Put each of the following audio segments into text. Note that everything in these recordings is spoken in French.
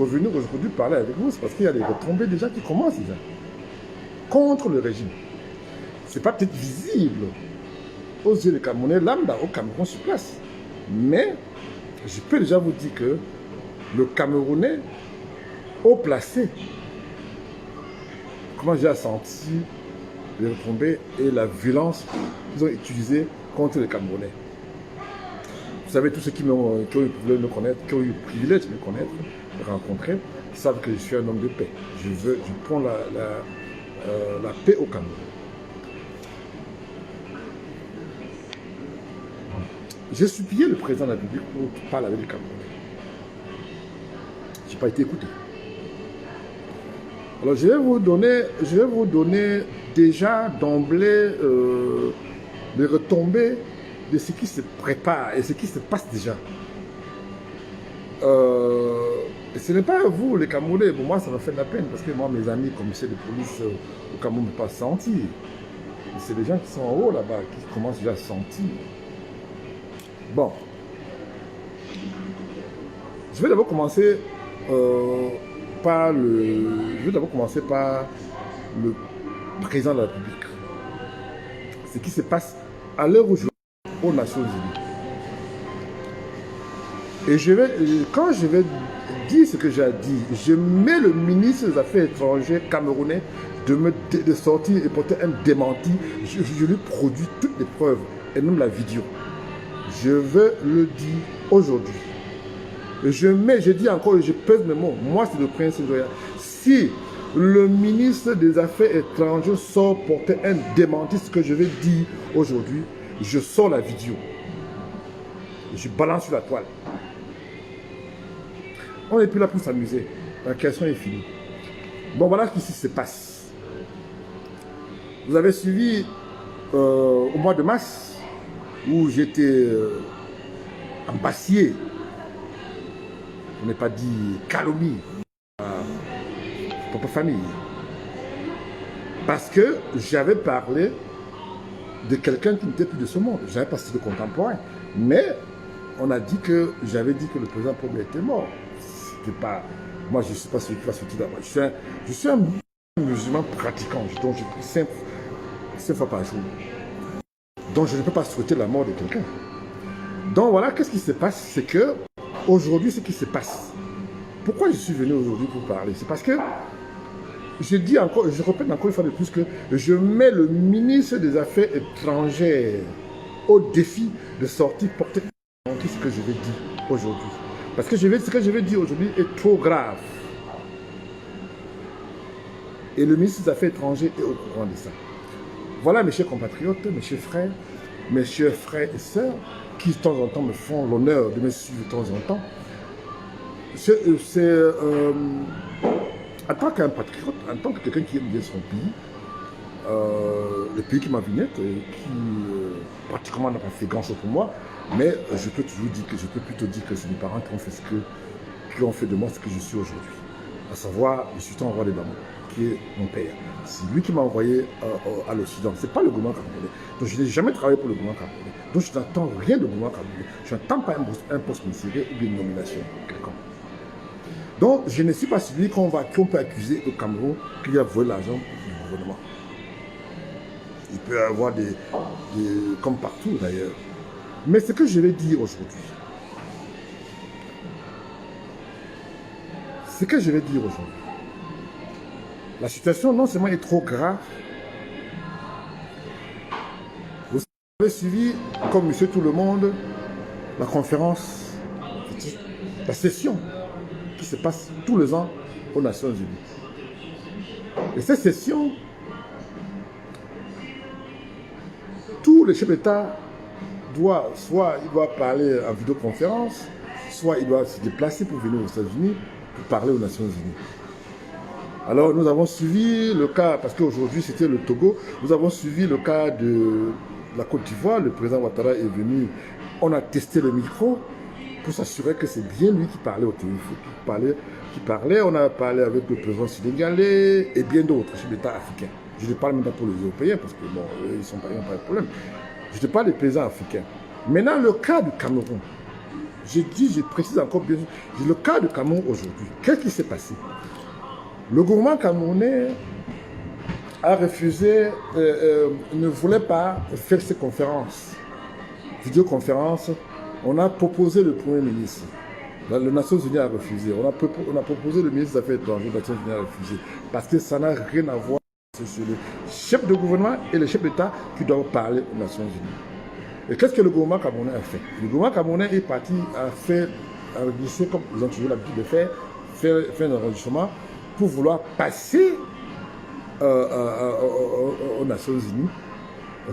Revenir aujourd'hui parler avec vous, c'est parce qu'il y a des retombées déjà qui commencent déjà contre le régime. C'est pas peut-être visible aux yeux des Camerounais lambda au Cameroun sur place. Mais je peux déjà vous dire que le Camerounais haut placé, comment j'ai senti les retombées et la violence qu'ils ont utilisée contre les Camerounais. Vous savez, tous ceux qui ont eu le me connaître, qui ont eu le privilège de me connaître, de rencontrer, savent que je suis un homme de paix. Je prends la paix au Cameroun. J'ai supplié le président de la République pour qu'il parle avec les Camerounais. Je n'ai pas été écouté. Alors je vais vous donner déjà d'emblée les retombées de ce qui se prépare et ce qui se passe déjà. Et ce n'est pas vous, les Camerounais. Pour moi, ça m'a fait de la peine parce que moi, mes amis commissaires de police au Cameroun ne peuvent pas sentir. C'est les gens qui sont en haut là-bas qui commencent déjà à sentir. Bon. Je vais d'abord commencer par le président de la République. Ce qui se passe à l'heure où je vais aux Nations Unies. Et quand je vais dire ce que j'ai dit, je mets le ministre des Affaires étrangères camerounais de sortir et porter un démenti. Je lui produis toutes les preuves et même la vidéo. Je veux le dire aujourd'hui. Je dis encore et je pèse mes mots. Moi, c'est le prince Joya. Si le ministre des Affaires étrangères sort porter un démenti, ce que je vais dire aujourd'hui, je sors la vidéo. Je balance sur la toile. On n'est plus là pour s'amuser. La question est finie. Bon, voilà ce qui se passe. Vous avez suivi au mois de mars, où j'étais embassier, on n'est pas dit calomnie, propre famille. Parce que j'avais parlé de quelqu'un qui n'était plus de ce monde. Je n'avais pas cité le contemporain. Mais on a dit que j'avais dit que le président Paul était mort. C'était pas. Moi, je ne suis pas celui qui va sortir d'abord. Je suis un musulman pratiquant, donc je prie 5 fois par jour. Donc je ne peux pas souhaiter la mort de quelqu'un. Donc voilà, qu'est-ce qui se passe? C'est que aujourd'hui, ce qui se passe. Pourquoi je suis venu aujourd'hui pour parler? C'est parce que je dis encore, je répète encore une fois de plus que je mets le ministre des Affaires étrangères au défi de sortir porter ce que je vais dire aujourd'hui. Parce que ce que je vais dire aujourd'hui est trop grave. Et le ministre des Affaires étrangères est au courant de ça. Voilà, mes chers compatriotes, mes chers frères et sœurs, qui de temps en temps me font l'honneur de me suivre de temps en temps. En tant qu'un patriote, en tant que quelqu'un qui aime bien son pays, le pays qui m'a vignette, qui pratiquement n'a pas fait grand chose pour moi, mais je peux plutôt dire que c'est mes parents qui ont fait de moi ce que je suis aujourd'hui. À savoir, je suis un roi des Bamou, qui est mon père. C'est lui qui m'a envoyé à l'Occident. Ce n'est pas le gouvernement camerounais. Donc je n'ai jamais travaillé pour le gouvernement camerounais. Donc je n'attends rien du gouvernement camerounais. Je n'attends pas un poste ministériel ou une nomination quelconque. Donc je ne suis pas celui qu'on peut accuser au Cameroun qu'il a volé l'argent du gouvernement. Il peut y avoir comme partout d'ailleurs. Mais ce que je vais dire aujourd'hui, la situation non seulement est trop grave, vous avez suivi, comme monsieur tout le monde, la conférence, la session qui se passe tous les ans aux Nations Unies. Et cette session, tous les chefs d'État soit il doit parler en vidéoconférence, soit il doit se déplacer pour venir aux États-Unis pour parler aux Nations Unies. Alors nous avons suivi le cas, parce qu'aujourd'hui c'était le Togo, nous avons suivi le cas de la Côte d'Ivoire. Le président Ouattara est venu, on a testé le micro pour s'assurer que c'est bien lui qui parlait au téléphone, on a parlé avec le président sénégalais et bien d'autres chefs d'État africains. Je ne parle même pas pour les Européens parce que bon, ils n'ont pas de problème. Je te parle des présidents africains. Maintenant, le cas du Cameroun. je précise encore bien, le cas de Cameroun aujourd'hui. Qu'est-ce qui s'est passé? Le gouvernement camerounais a refusé, ne voulait pas faire ces conférences, vidéoconférences. On a proposé le Premier ministre. Les Nations Unies a refusé. On a proposé le ministre des Affaires étrangères, les Nations Unies a refusé. Parce que ça n'a rien à voir. C'est le chef de gouvernement et le chef d'État qui doivent parler aux Nations Unies. Et qu'est-ce que le gouvernement camerounais a fait? Le gouvernement camerounais est parti à faire enregistrer, comme ils ont toujours l'habitude de faire un enregistrement pour vouloir passer aux Nations Unies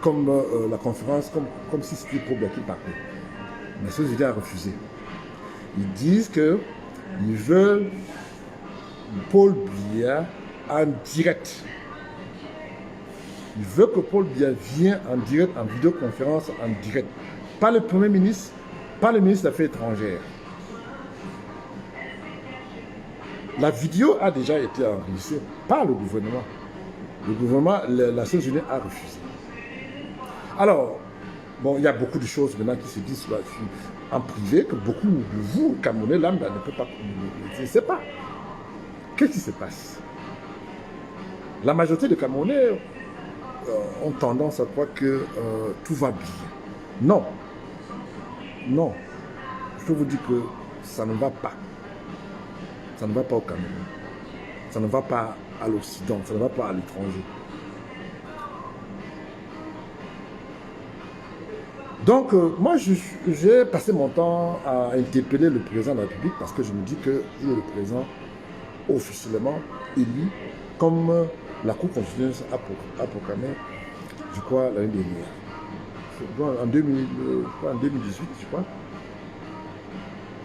comme la conférence, comme si c'était pour qui parlait. Les Nations Unies a refusé. Ils disent qu'ils veulent Paul Biya en direct. Ils veulent que Paul Biya vienne en direct, en vidéoconférence, en direct. Pas le Premier ministre, pas le ministre des Affaires étrangères. La vidéo a déjà été enregistrée par le gouvernement. Le gouvernement, la Nations Unies a refusé. Alors, bon, il y a beaucoup de choses maintenant qui se disent en privé, que beaucoup de vous, Camerounais, lambda, ne peut pas communiquer. Je ne sais pas. Qu'est-ce qui se passe? La majorité des Camerounais ont tendance à croire que tout va bien. Non. Non. Je peux vous dire que ça ne va pas. Ça ne va pas au Cameroun. Ça ne va pas à l'Occident. Ça ne va pas à l'étranger. Donc, moi, j'ai passé mon temps à interpeller le président de la République parce que je me dis qu'il est le président officiellement élu comme la Cour constitutionnelle a proclamé, je crois, l'année dernière. En 2018, je crois.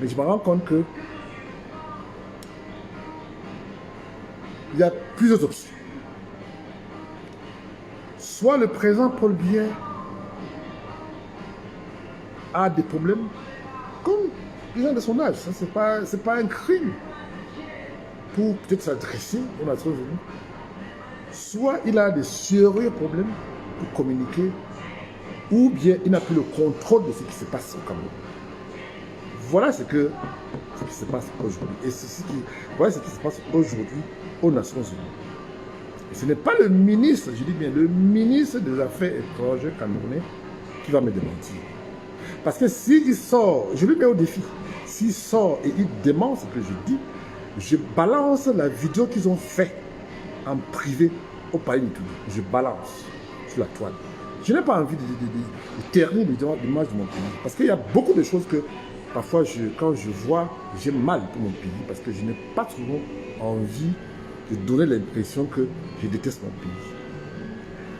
Mais je me rends compte que il y a plusieurs options. Soit le président Paul Biya a des problèmes, comme les gens de son âge. Ce n'est pas un crime pour peut-être s'adresser aux Nations Unies. Soit il a des sérieux problèmes pour communiquer, ou bien il n'a plus le contrôle de ce qui se passe au Cameroun. Voilà ce qui se passe aujourd'hui. Et voilà ce qui se passe aujourd'hui aux Nations Unies. Et ce n'est pas le ministre, je dis bien le ministre des Affaires étrangères camerounais qui va me démentir. Parce que s'il sort, je lui mets au défi, s'il sort et il dément ce que je dis, je balance la vidéo qu'ils ont fait en privé au pays du tout. Je balance sur la toile. Je n'ai pas envie de ternir l'image de mon pays. Parce qu'il y a beaucoup de choses que parfois, quand je vois, j'ai mal pour mon pays. Parce que je n'ai pas toujours envie de donner l'impression que je déteste mon pays.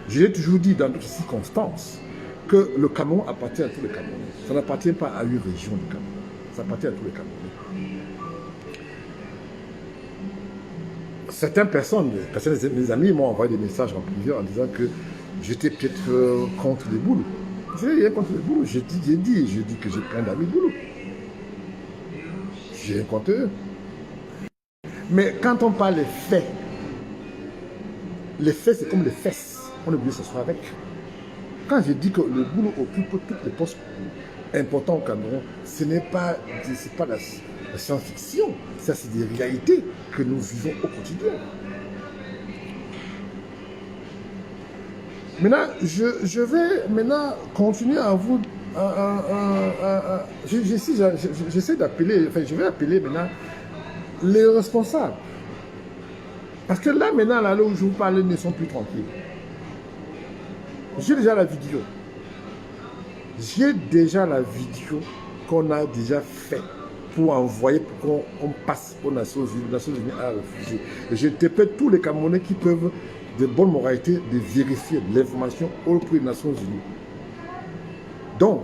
J'ai toujours dit dans d'autres circonstances que le Cameroun appartient à tous les Camerounais. Ça n'appartient pas à une région du Cameroun. Ça appartient à tous les Camerounais. Certaines personnes, mes amis m'ont envoyé des messages en privé en disant que j'étais peut-être contre les boulots. Je n'ai rien contre les boulots. Je dis que j'ai plein d'amis boulots. J'ai rien contre eux. Mais quand on parle des faits, les faits c'est comme les fesses. On est obligé de s'asseoir avec. Quand je dis que le boulot occupe toutes les postes importants au Cameroun, ce n'est pas la science-fiction, ça c'est des réalités que nous vivons au quotidien. Maintenant, je vais maintenant continuer à vous... J'essaie d'appeler, enfin je vais appeler maintenant les responsables. Parce que là maintenant, là où je vous parle, ils ne sont plus tranquilles. J'ai déjà la vidéo. J'ai déjà la vidéo qu'on a déjà fait pour envoyer, pour qu'on passe aux Nations Unies. Les Nations Unies a refusé. Et j'interpelle tous les Camerounais qui peuvent, de bonne moralité, de vérifier l'information auprès des Nations Unies. Donc,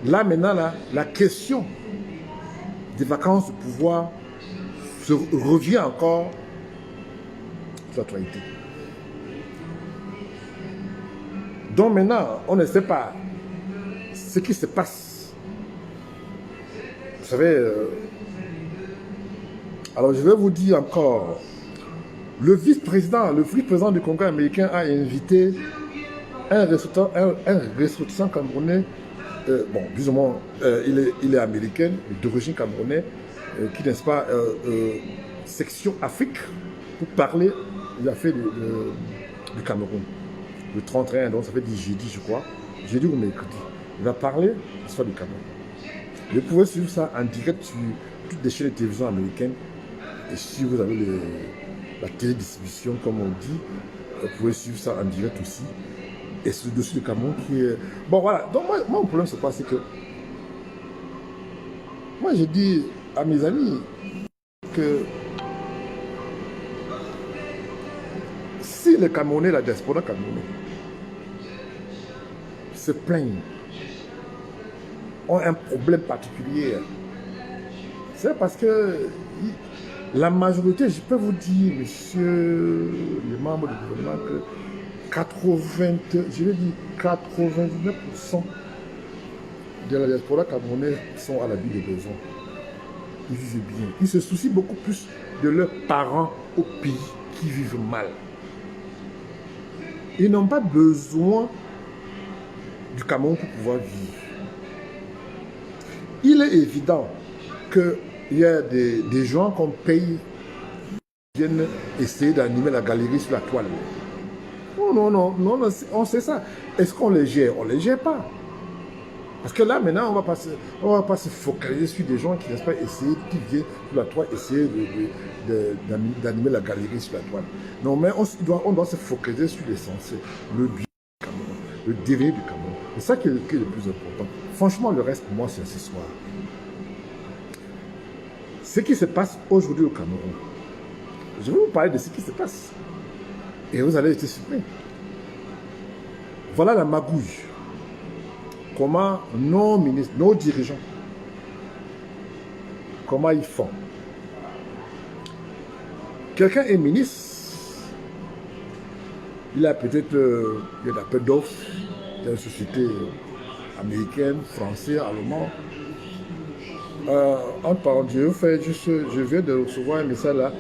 là maintenant, là, la question des vacances de pouvoir revient encore sur l'actualité. Donc maintenant, on ne sait pas ce qui se passe. Vous savez, alors je vais vous dire encore, le vice-président du Congrès américain a invité un ressortissant camerounais bon, plus ou moins, il est américain, d'origine camerounaise, qui, n'est-ce pas, section Afrique, pour parler, il a fait du Cameroun, le 31, donc ça fait jeudi, je crois, jeudi ou mercredi. Il va parler de l'histoire du Cameroun. Vous pouvez suivre ça en direct sur toutes les chaînes de télévision américaines. Et si vous avez la télédistribution, comme on dit, vous pouvez suivre ça en direct aussi. Et ce dossier du Cameroun qui est... Bon, voilà. Donc, moi mon problème, c'est quoi? C'est que... Moi, j'ai dit à mes amis que si les Camerounais, la diaspora camerounaise, se plaignent, ont un problème particulier, c'est parce que la majorité, je peux vous dire, messieurs les membres du gouvernement, que 99% de la diaspora camerounaise sont à l'abri des besoins. Ils vivent bien. Ils se soucient beaucoup plus de leurs parents au pays qui vivent mal. Ils n'ont pas besoin du Cameroun pour pouvoir vivre. Il est évident qu'il y a des gens qu'on paye qui viennent essayer d'animer la galerie sur la toile. Non, on sait ça. Est-ce qu'on les gère? On ne les gère pas. Parce que là, maintenant, on va pas se focaliser sur des gens qui, n'est-ce pas, qui viennent sur la toile, essayer d'animer la galerie sur la toile. Non, mais on doit se focaliser sur l'essentiel, le bien du Cameroun, le devenir du Cameroun. C'est ça qui est le plus important. Franchement, le reste, pour moi, c'est ce soir. Ce qui se passe aujourd'hui au Cameroun, je vais vous parler de ce qui se passe. Et vous allez être surpris. Voilà la magouille. Comment nos ministres, nos dirigeants, comment ils font. Quelqu'un est ministre, il a peut-être un appel d'offres dans une société américaine, française, allemande. En parlant, je viens de recevoir un message là.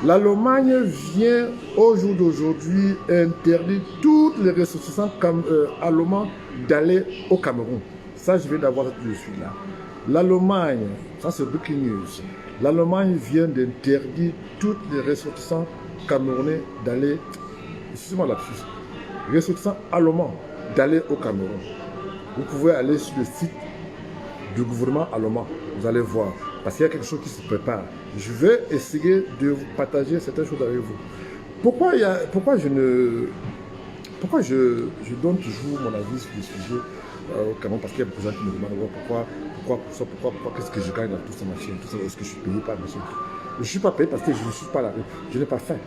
L'Allemagne vient au jour d'aujourd'hui interdire toutes les ressortissants allemands d'aller au Cameroun. Ça, je viens d'avoir tout de suite là. L'Allemagne, ça c'est breaking news. L'Allemagne vient d'interdire toutes les ressortissants camerounais d'aller, excusez-moi lapsus, ressortissants allemands d'aller au Cameroun. Vous pouvez aller sur le site du gouvernement allemand, vous allez voir, parce qu'il y a quelque chose qui se prépare. Je vais essayer de vous partager certaines choses avec vous. Pourquoi je donne toujours mon avis sur les sujets au Cameroun? Parce qu'il y a beaucoup de gens qui me demandent pourquoi qu'est-ce que je gagne dans toute cette machine, est-ce que je suis payé par la machine? Je ne suis pas payé parce que je ne suis pas là, je n'ai pas faim.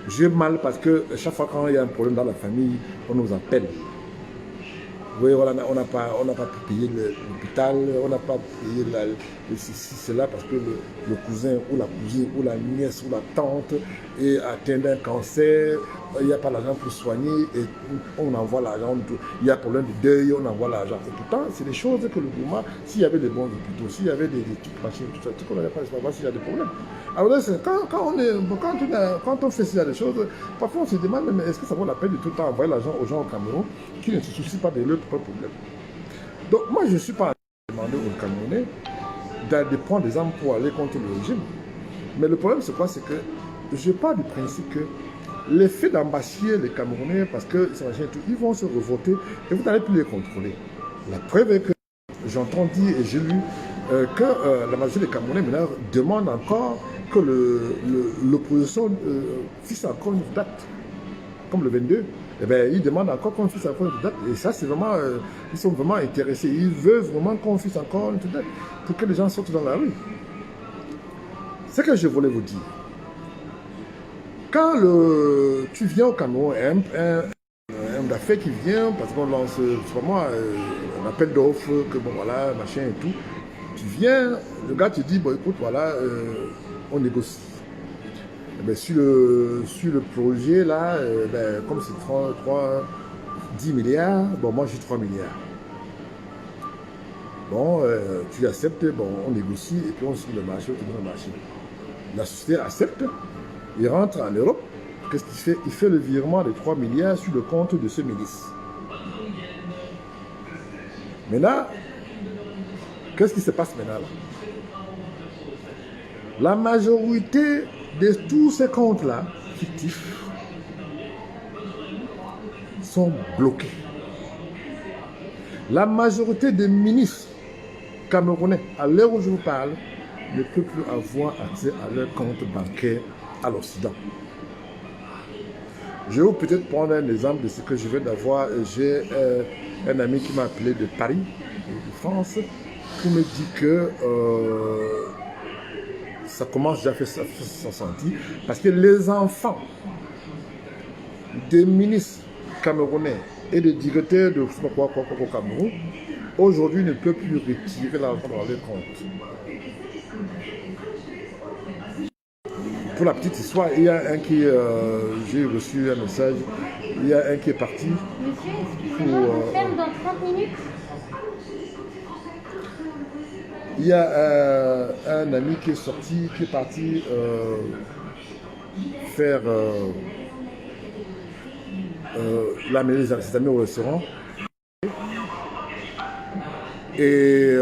J'ai mal parce que chaque fois quand il y a un problème dans la famille, on nous appelle. Oui, voilà, on n'a pas pu payer l'hôpital, on n'a pas payé cela parce que le cousin ou la cousine ou la nièce ou la tante est atteint d'un cancer, il n'y a pas l'argent pour soigner et on envoie l'argent, il y a problème de deuil, on envoie l'argent. Et pourtant, c'est des choses que le gouvernement, s'il y avait des bons hôpitaux, s'il y avait des trucs machines, tout ça, tout qu'on n'avait pas, c'est pas s'il y a des problèmes. Alors là, quand on fait ce genre de choses, parfois on se demande, mais est-ce que ça vaut la peine de tout le temps envoyer l'argent aux gens au Cameroun qui ne se soucient pas de leurs propres problèmes? Donc moi, je ne suis pas demandé aux Camerounais de prendre des armes pour aller contre le régime. Mais le problème, c'est quoi? C'est que je pars du principe que l'effet d'embâcher les Camerounais, parce que ils vont se revolter et vous n'allez plus les contrôler. La preuve est que j'entends dire et j'ai lu que la majorité des Camerounais maintenant demandent encore que l'opposition fixe encore une date, comme le 22. Eh bien, ils demandent encore qu'on fixe encore une date. Et ça, c'est vraiment, ils sont vraiment intéressés. Ils veulent vraiment qu'on fixe encore une date pour que les gens sortent dans la rue. Ce que je voulais vous dire. Quand tu viens au Cameroun, un d'affaires qui vient, parce qu'on lance vraiment un appel d'offres, que bon voilà, machin et tout, tu viens, le gars te dit, bon écoute, voilà, on négocie. Et bien, sur le projet là, comme c'est 10 milliards, bon moi j'ai 3 milliards. Bon, tu acceptes, bon on négocie et puis on signe le marché, on donne le marché. La société accepte. Il rentre en Europe, qu'est-ce qu'il fait? Il fait le virement de 3 milliards sur le compte de ce ministre. Maintenant, qu'est-ce qui se passe maintenant là? La majorité de tous ces comptes-là, fictifs, sont bloqués. La majorité des ministres camerounais, à l'heure où je vous parle, ne peut plus avoir accès à leur compte bancaire à l'Occident. Je vais peut-être prendre un exemple de ce que je viens d'avoir. J'ai un ami qui m'a appelé de Paris, de France, qui me dit que ça commence déjà à faire son senti, parce que les enfants des ministres camerounais et des directeurs de au Cameroun, aujourd'hui ne peuvent plus retirer l'argent dans les comptes. Pour la petite histoire, il y a un qui, j'ai reçu un message, il y a un qui est parti. Monsieur, excusez-moi, on ferme dans 30 minutes. Il y a un ami qui est sorti, qui est parti faire l'amener ses amis au restaurant. Et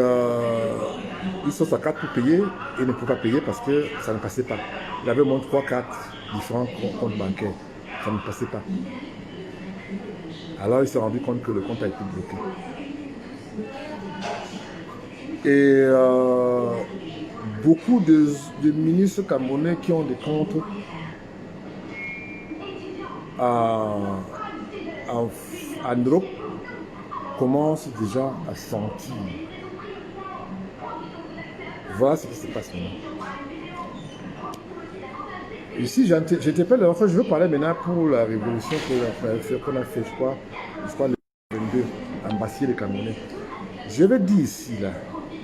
ils sont sa carte pour payer et ne peut pas payer parce que ça ne passait pas. Il avait au moins 3-4 différents comptes bancaires. Ça ne passait pas. Alors il s'est rendu compte que le compte a été bloqué. Et beaucoup de ministres camerounais qui ont des comptes en Europe commencent déjà à sentir. Voilà ce qui se passe maintenant. Ici, j'interpelle, enfin, je veux parler maintenant pour la révolution qu'on a fait, je crois le 22, en Bastille les Camerounais. Je vais dire ici, là,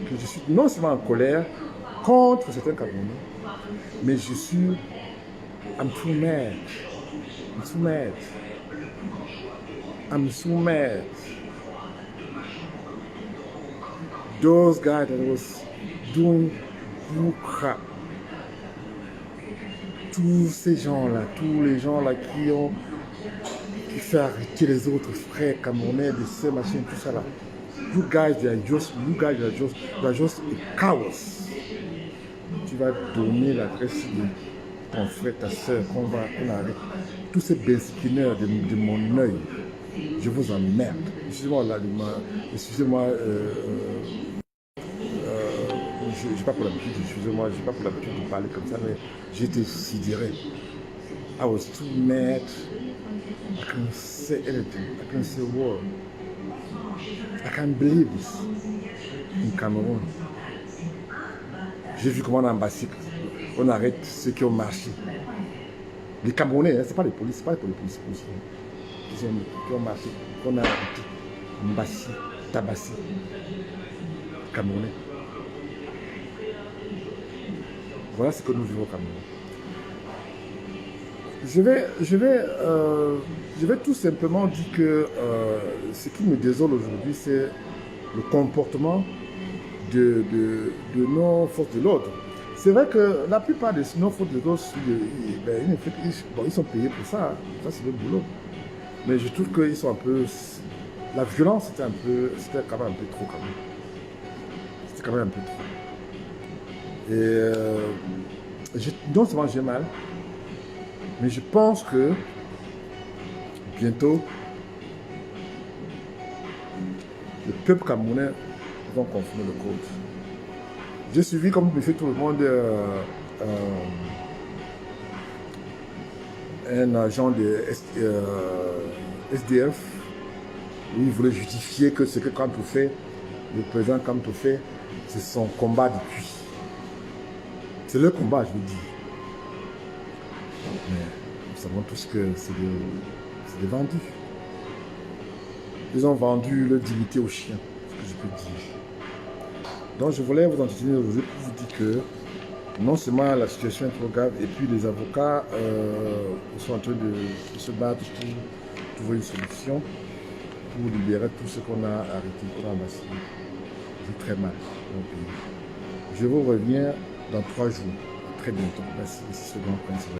que je suis non seulement en colère contre certains Camerounais, mais je suis I'm too mad. Those guys that was doing crap. Tous ces gens-là, tous les gens-là qui fait arrêter les autres frères camerounais de ces machines, tout ça là. You guys are just cowards. Tu vas donner l'adresse de ton frère, ta soeur, qu'on arrête. Tous ces bensiquineurs de mon œil, je vous emmerde. Excusez-moi là, excusez-moi. Je n'ai pas pour l'habitude, excusez-moi, je n'ai pas pour l'habitude de parler comme ça, mais j'étais sidéré. I was too mad. I can't say anything. I can't say a word. I can't believe this. In Cameroun. J'ai vu comment on arrête ceux qui ont marché. Les Camerounais, hein, ce n'est pas les policiers, pas les policiers qui ont marché, qu'on a arrêté. Mbassi, Tabassi, Camerounais. Voilà ce que nous vivons au Cameroun. Je vais tout simplement dire que ce qui me désole aujourd'hui, c'est le comportement de nos forces de l'ordre. C'est vrai que la plupart de nos forces de l'ordre, ils sont payés pour ça. Ça, c'est le boulot. Mais je trouve qu'ils sont un peu... La violence, c'était quand même un peu trop. C'était quand même un peu trop. Et non seulement j'ai mal, mais je pense que bientôt, le peuple camerounais va confirmer le code. J'ai suivi, comme me fait tout le monde, un agent de SDF, où il voulait justifier que ce que Kantou fait, le président Kantou fait, c'est son combat depuis. C'est le combat, je vous dis. Mais nous savons tous que c'est des vendus. Ils ont vendu leur dignité aux chiens, ce que je peux dire. Donc je voulais vous entretenir aujourd'hui pour vous dire que non seulement la situation est trop grave, et puis les avocats sont en train de se battre pour trouver une solution pour libérer tout ce qu'on a arrêté, qu'on a amassé. J'ai très mal. Donc, je vous reviens dans 3 jours. À très bientôt. Merci. C'est ce grand principe.